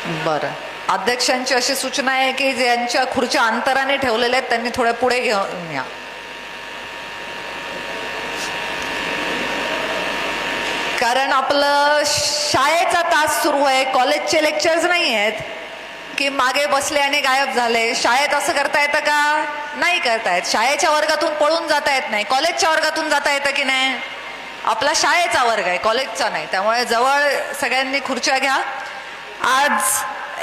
बरं, अध्यक्षांची अशी सूचना आहे की ज्यांच्या खुर्च्या अंतराने ठेवलेल्या आहेत त्यांनी थोड्या पुढे घेऊन या. कारण आपलं शाळेचा तास सुरू आहे, कॉलेजचे लेक्चर्स नाही आहेत की मागे बसले आणि गायब झाले. शाळेत असं करता येतं का? नाही करता येत. शाळेच्या वर्गातून पळून जाता येत नाही. कॉलेजच्या वर्गातून जाता येतं की नाही? आपला शाळेचा वर्ग आहे, कॉलेजचा नाही. त्यामुळे जवळ सगळ्यांनी खुर्च्या घ्या. आज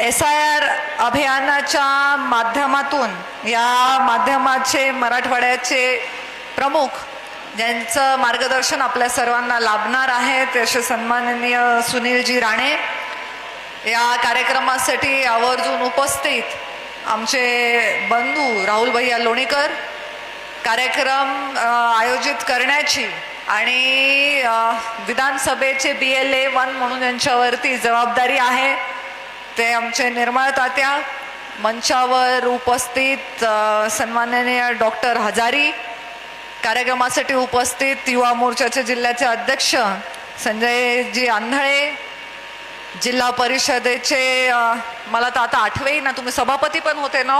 SIR अभियानाच्या माध्यमातून या माध्यमाचे मराठवाड्याचे प्रमुख ज्यांचं मार्गदर्शन आपल्या सर्वांना लाभणार आहे ते असे सन्माननीय सुनीलजी राणे, या कार्यक्रमासाठी आवर्जून उपस्थित आमचे बंधू राहुल भैया लोणीकर, कार्यक्रम आयोजित करण्याची आणि विधानसभेचे BLA 1 म्हणून यांच्यावरती जबाबदारी आहे ते आमचे निर्मळ तात्या, मंचावर उपस्थित सन्माननीय डॉक्टर हजारी, कार्यक्रमासाठी उपस्थित युवा मोर्चाचे जिल्ह्याचे अध्यक्ष संजयजी आंधळे, जिल्हा परिषदेचे मला तर आता आठवेही ना, तुम्ही सभापती पण होते ना?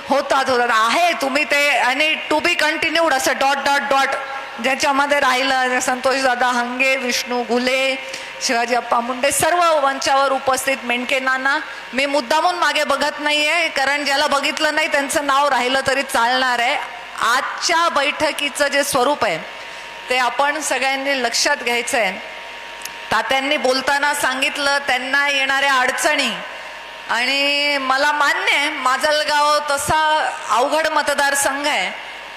होतात आहे तुम्ही ते, आणि टू बी कंटिन्यूड असं डॉट डॉट डॉट ज्याच्यामध्ये राहिलं, संतोष दादा हंगे, विष्णू घुले, शिवाजी अप्पा मुंडे, सर्व मंचावर उपस्थित, मेंढके नाना. मी मुद्दामून मागे बघत नाहीये कारण ज्याला बघितलं नाही त्यांचं नाव राहिलं तरी चालणार आहे. आजच्या बैठकीचं जे स्वरूप आहे ते आपण सगळ्यांनी लक्षात घ्यायचं आहे. तात्यांनी बोलताना सांगितलं त्यांना येणाऱ्या अडचणी, आणि मला मान्य आहे माजलगाव तसा अवघड मतदारसंघ आहे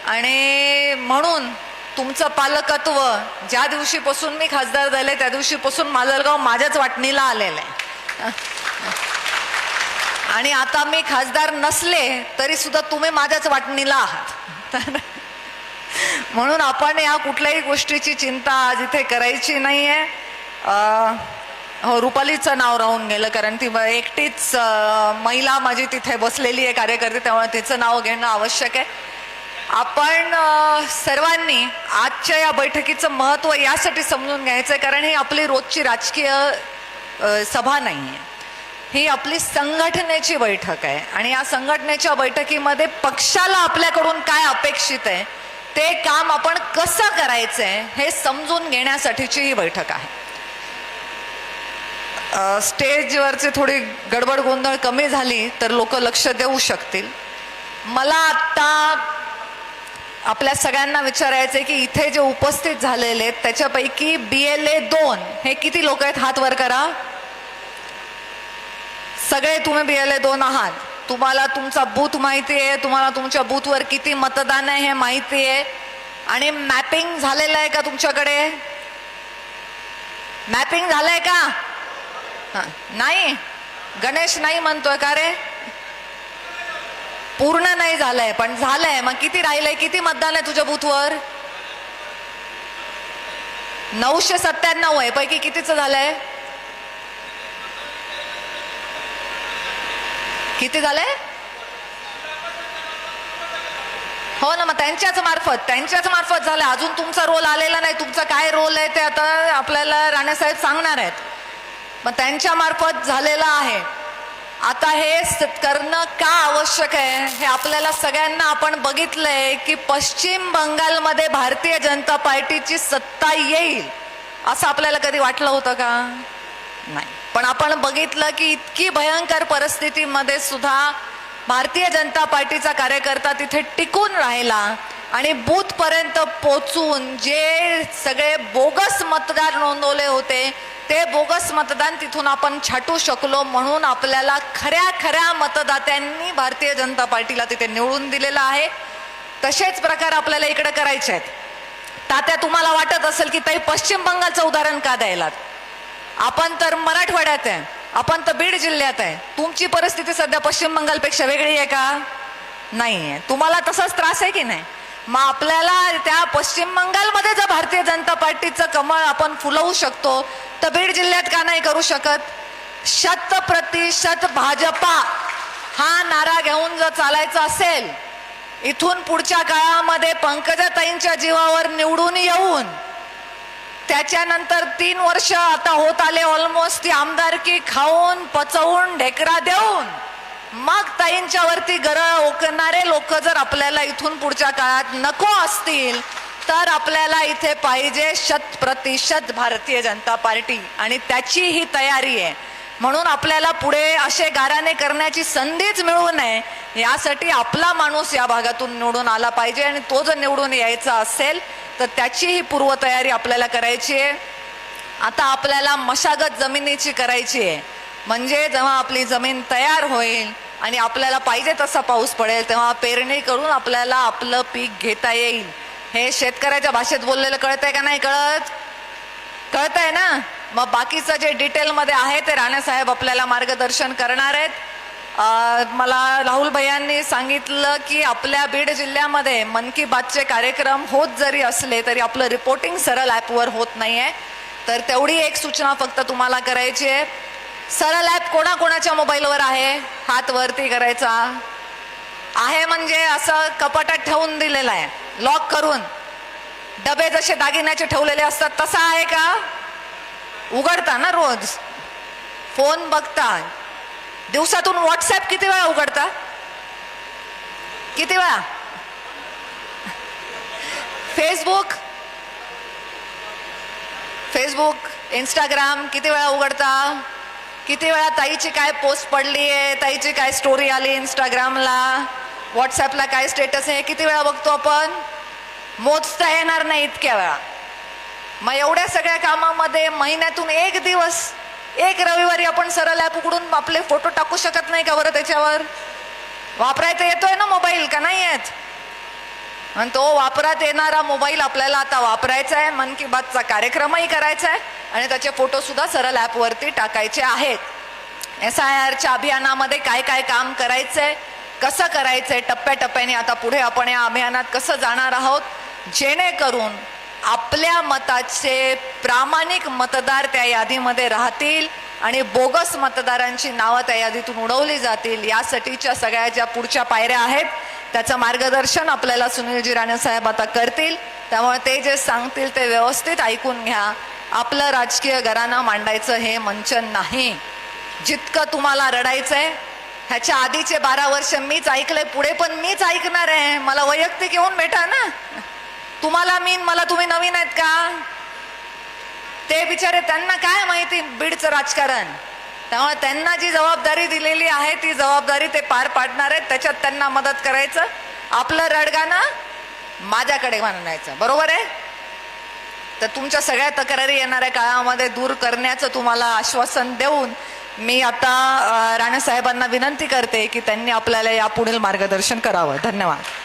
आणि म्हणून तुमचं पालकत्व ज्या दिवशीपासून मी खासदार झाले त्या दिवशीपासून माजलगाव माझ्याच वाटणीला आलेलं आहे. आणि आता मी खासदार नसले तरी सुद्धा तुम्ही माझ्याच वाटणीला आहात. म्हणून आपण या कुठल्याही गोष्टीची चिंता आज इथे करायची नाहीये. हो, रुपालीचं नाव राहून गेलं कारण ती एकटीच महिला माझी तिथे बसलेली आहे कार्यकर्ते, त्यामुळे तिचं नाव घेणं आवश्यक आहे. आपण सर्वांनी आजच्या या बैठकीचं महत्त्व यासाठी समजून घ्यायचं आहे कारण ही आपली रोजची राजकीय सभा नाही आहे, ही आपली संघटनेची बैठक आहे. आणि या संघटनेच्या बैठकीमध्ये पक्षाला आपल्याकडून काय अपेक्षित आहे, ते काम आपण कसं करायचंय हे समजून घेण्यासाठीची ही बैठक आहे. स्टेजवरचे थोडी गडबड गोंधळ कमी झाली तर लोक लक्ष देऊ शकतील. मला आत्ता आपल्या सगळ्यांना विचारायचंय की इथे जे उपस्थित झालेले आहेत त्याच्यापैकी BLA 2 हे किती लोक आहेत? हात वर करा. सगळे तुम्ही BLA 2 आहात. तुम्हाला तुमचा बूथ माहिती आहे, तुम्हाला तुमच्या बूथवर किती मतदान आहे हे माहिती आहे, आणि मॅपिंग झालेलं आहे का तुमच्याकडे? मॅपिंग झालंय का? नाही, गणेश नाही म्हणतोय का रे? पूर्ण नाही झालंय पण झालंय. मग किती राहिलंय? किती मतदान आहे तुझ्या बूथवर? 997 आहे. पैकी कितीचं झालंय? किती झालंय? हो ना, मग त्यांच्याच मार्फत झालंय. अजून तुमचा रोल आलेला नाही. तुमचा काय रोल आहे ते आता आपल्याला राणेसाहेब सांगणार आहेत. मग त्यांच्या मार्फत झालेला आहे. आता हे करणं का आवश्यक आहे हे आपल्याला सगळ्यांना आपण बघितलंय की पश्चिम बंगालमध्ये भारतीय जनता पार्टीची सत्ता येईल असं आपल्याला कधी वाटलं होतं का? नाही. पण आपण बघितलं की इतकी भयंकर परिस्थितीमध्ये सुद्धा भारतीय जनता पार्टीचा कार्यकर्ता तिथे टिकून राहिला आणि बूथ पर्यंत पोचून जे सगळे बोगस मतदार नोंदवले होते ते बोगस मतदान तिथून आपण छाटू शकलो. म्हणून आपल्याला खऱ्या मतदात्यांनी भारतीय जनता पार्टीला तिथे निवडून दिलेला आहे. तसेच प्रकार आपल्याला इकडे करायचे आहेत. तात्या, तुम्हाला वाटत असेल की ताई पश्चिम बंगालचं उदाहरण का द्यायला? आपण तर मराठवाड्यात आहे, आपण तर बीड जिल्ह्यात आहे. तुमची परिस्थिती सध्या पश्चिम बंगालपेक्षा वेगळी आहे का? नाही आहे. तुम्हाला तसाच त्रास आहे की नाही? मग आपल्याला त्या पश्चिम बंगालमध्ये जर भारतीय जनता पार्टीचं कमळ आपण फुलवू शकतो तर बीड जिल्ह्यात का नाही करू शकत? 100% भाजपा हा नारा घेऊन जर चालायचं असेल, इथून पुढच्या काळामध्ये पंकजाताईंच्या जीवावर निवडून येऊन त्याच्यानंतर 3 वर्ष आता होत आले ऑलमोस्ट ती आमदारकी खाऊन पचवून ढेकरा देऊन मग ताईंच्या वरती गरळ ओकणारे लोक जर आपल्याला इथून पुढच्या काळात नको असतील तर आपल्याला इथे पाहिजे 100% भारतीय जनता पार्टी आणि त्याची ही तयारी आहे. म्हणून आपल्याला पुढे असे गाराणे करण्याची संधीच मिळू नये यासाठी आपला माणूस या भागातून निवडून आला पाहिजे आणि तो जर निवडून यायचा असेल तर त्याची ही पूर्वतयारी आपल्याला करायची आहे. आता आपल्याला मशागत जमिनीची करायची आहे. म्हणजे जेव्हा आपली जमीन तयार होईल आणि आपल्याला पाहिजे तसा पाऊस पडेल तेव्हा पेरणी करून आपल्याला आपलं पीक घेता येईल. हे शेतकऱ्याच्या भाषेत बोललेलं कळतंय का नाही कळत? कळतंय ना? मग बाकीचं जे डिटेलमध्ये आहे ते राणेसाहेब आपल्याला मार्गदर्शन करणार आहेत. मला राहुल भैयांनी सांगितलं की आपल्या बीड जिल्ह्यामध्ये मन की बातचे कार्यक्रम होत जरी असले तरी आपलं रिपोर्टिंग सरळ ॲपवर होत नाही आहे. तर तेवढी एक सूचना फक्त तुम्हाला करायची आहे. सरळ ॲप कोणाकोणाच्या मोबाईलवर आहे? हात वरती करायचा आहे. म्हणजे असं कपाटात ठेवून दिलेलं आहे लॉक करून, डबे जसे दागिन्याचे ठेवलेले असतात तसा आहे का? उघडता ना रोज, फोन बघता, दिवसातून व्हॉट्सअप किती वेळा उघडता? किती वेळा? फेसबुक इंस्टाग्राम किती वेळा उघडता? किती वेळा ताईची काय पोस्ट पडली आहे, ताईची काय स्टोरी आली इंस्टाग्रामला, व्हॉट्सअपला काय स्टेटस आहे, किती वेळा बघतो आपण? मोजता येणार नाही इतक्या वेळा. मग एवढ्या सगळ्या कामामध्ये महिन्यातून एक दिवस, एक रविवारी आपण सरळ ॲप उघडून आपले फोटो टाकू शकत नाही का बरं? त्याच्यावर वापरायचा येतोय ना मोबाईल का नाही येत? आणि तो वापरात येणारा मोबाईल आपल्याला आता वापरायचा आहे. मन की बातचा कार्यक्रमही करायचा आहे आणि त्याचे फोटो सुद्धा सरळ ॲपवरती टाकायचे आहेत. SIRच्या अभियानामध्ये काय काय काम करायचंय, कसं करायचंय, टप्प्याटप्प्याने आता पुढे आपण या अभियानात कसं जाणार आहोत जेणेकरून आपल्या मताचे प्रामाणिक मतदार त्या यादीमध्ये राहतील आणि बोगस मतदारांची नावं त्या यादीतून उडवली जातील. यासाठीच्या सगळ्या ज्या पुढच्या पायऱ्या आहेत त्याचं मार्गदर्शन आपल्याला सुनीलजी राणे साहेब आता करतील. त्यामुळे ते जे सांगतील ते व्यवस्थित ऐकून घ्या. आपलं राजकीय घराणं मांडायचं हे मंचन नाही. जितकं तुम्हाला रडायचंय ह्याच्या आधीचे 12 वर्ष मीच ऐकलंय, पुढे पण मीच ऐकणार आहे. मला वैयक्तिक येऊन भेटा ना. तुम्हाला मी, मला तुम्ही नवीन आहेत का? ते बिचारे, त्यांना काय माहिती बीडचं राजकारण. त्यामुळे त्यांना जी जबाबदारी दिलेली आहे ती जबाबदारी ते पार पाडणार आहेत. त्याच्यात त्यांना मदत करायचं, आपलं रडगाणं माझ्याकडे मांडायचं. बरोबर आहे? तर तुमच्या सगळ्या तक्रारी येणाऱ्या काळामध्ये दूर करण्याचं तुम्हाला आश्वासन देऊन मी आता राणे साहेबांना विनंती करते की त्यांनी आपल्याला यापुढील मार्गदर्शन करावं. धन्यवाद.